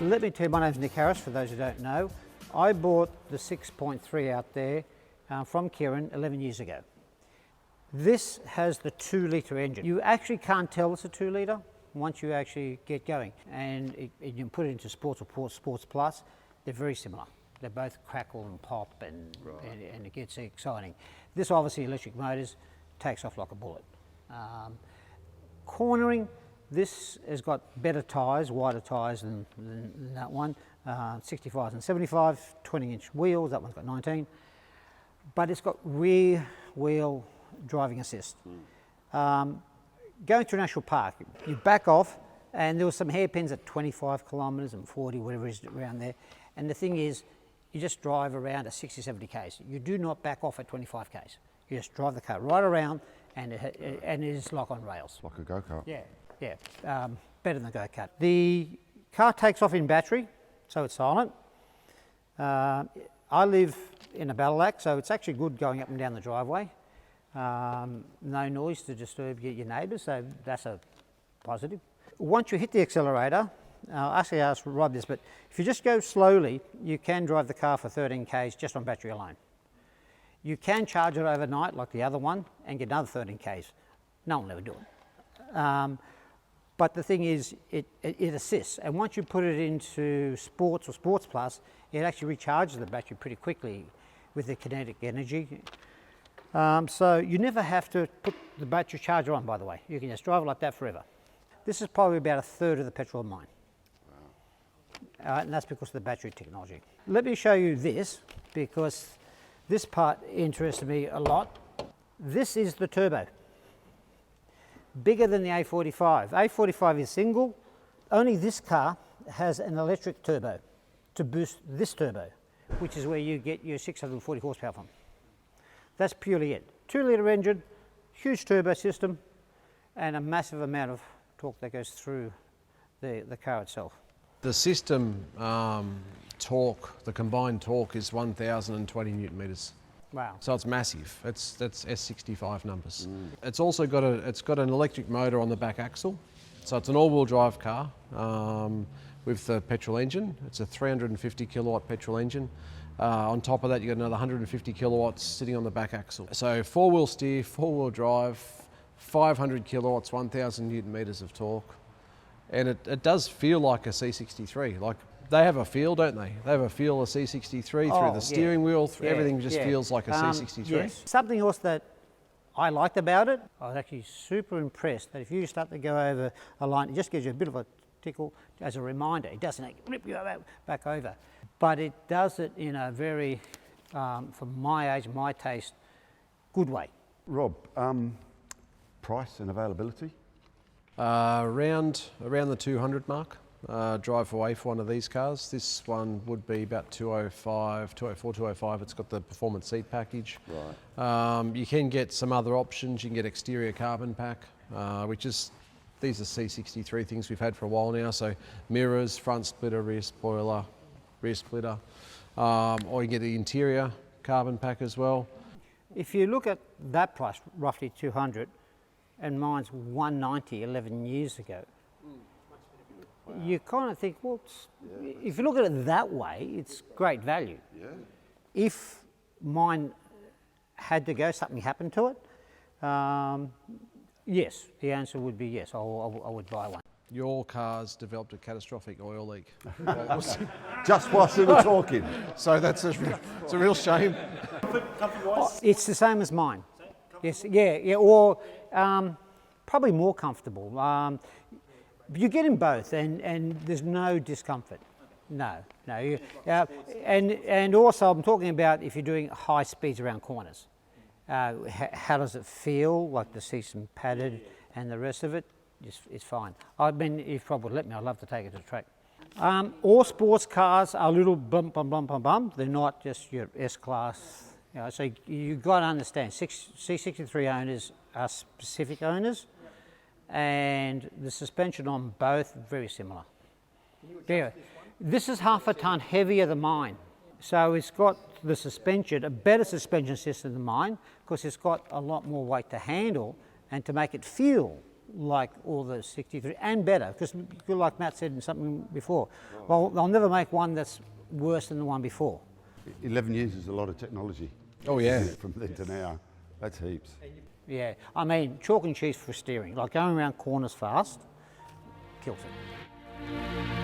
Let me tell you, my name's Nick Harris, for those who don't know. I bought the 6.3 out there from Kieran 11 years ago. This has the 2-litre engine. You actually can't tell it's a 2-litre once you actually get going. And you can put it into Sports or Sports Plus, they're very similar. They both crackle and pop and it gets exciting. This obviously electric motors, takes off like a bullet. Cornering, this has got better tyres, wider tyres than that one. 65s and 75, 20-inch wheels, that one's got 19. But it's got rear wheel driving assist. Going through a national park, you back off, and there were some hairpins at 25 kilometres and 40, whatever it is around there. And the thing is, you just drive around at 60, 70 k's. You do not back off at 25 k's. You just drive the car right around, and it is like on rails. Like a go-kart. Yeah, better than a go-kart. The car takes off in battery, so it's silent. I live in a Ballarat, so it's actually good going up and down the driveway. No noise to disturb your neighbours, so that's a positive. Once you hit the accelerator, actually I asked Rob this, but if you just go slowly, you can drive the car for 13 k's just on battery alone. You can charge it overnight like the other one and get another 13 k's. No one will ever do it. But the thing is, it assists, and once you put it into Sports or Sports Plus, it actually recharges the battery pretty quickly with the kinetic energy. So you never have to put the battery charger on, by the way. You can just drive it like that forever. This is probably about 1/3 of the petrol of mine. Wow. And that's because of the battery technology. Let me show you this, because this part interests me a lot. This is the turbo. Bigger than the A45. A45 is single. Only this car has an electric turbo to boost this turbo, which is where you get your 640 horsepower from. That's purely it. 2-litre engine, huge turbo system, and a massive amount of torque that goes through the car itself. The system torque, the combined torque is 1,020 Newton metres. Wow. So it's massive. That's S65 numbers. It's also got an electric motor on the back axle. So it's an all-wheel drive car with the petrol engine. It's a 350 kilowatt petrol engine. On top of that, you've got another 150 kilowatts sitting on the back axle. So 4-wheel steer, 4-wheel drive, 500 kilowatts, 1,000 Newton metres of torque. And it does feel like a C63. Like, they have a feel, don't they? They have a feel of C63 through the steering wheel, everything just feels like a C63. Yes. Something else that I liked about it, I was actually super impressed that if you start to go over a line, it just gives you a bit of a tickle as a reminder. It doesn't rip you back over. But it does it in a very, for my age, my taste, good way. Rob, price and availability? Around the 200 mark. Drive away for one of these cars. This one would be about 205, 204, 205. It's got the performance seat package. Right. You can get some other options. You can get exterior carbon pack, these are C63 things we've had for a while now. So mirrors, front splitter, rear spoiler, rear splitter. Or you get the interior carbon pack as well. If you look at that price, roughly 200, and mine's 190 11 years ago, you kind of think, well, if you look at it that way, it's great value. Yeah. If mine had to go, something happened to it, yes, the answer would be yes, I would buy one. Your car's developed a catastrophic oil leak. Just whilst we were talking. So it's a real shame. It's the same as mine. Yes, yeah, or probably more comfortable. You get in both, and there's no discomfort. No. And also, I'm talking about if you're doing high speeds around corners. How does it feel? Like the seats are padded, and the rest of it, it's fine. I mean, if Rob would let me, I'd love to take it to the track. All sports cars are a little bump. They're not just your S-Class. So you've got to understand, C63 owners are specific owners, and the suspension on both very similar. This is half a tonne heavier than mine, so it's got the suspension, a better suspension system than mine, because it's got a lot more weight to handle and to make it feel like all the 63 and better, because like Matt said in something before, well, they'll never make one that's worse than the one before. 11 years is a lot of technology. Oh yeah. From then to now, that's heaps. Yeah, I mean, chalk and cheese for steering, like going around corners fast, kills it.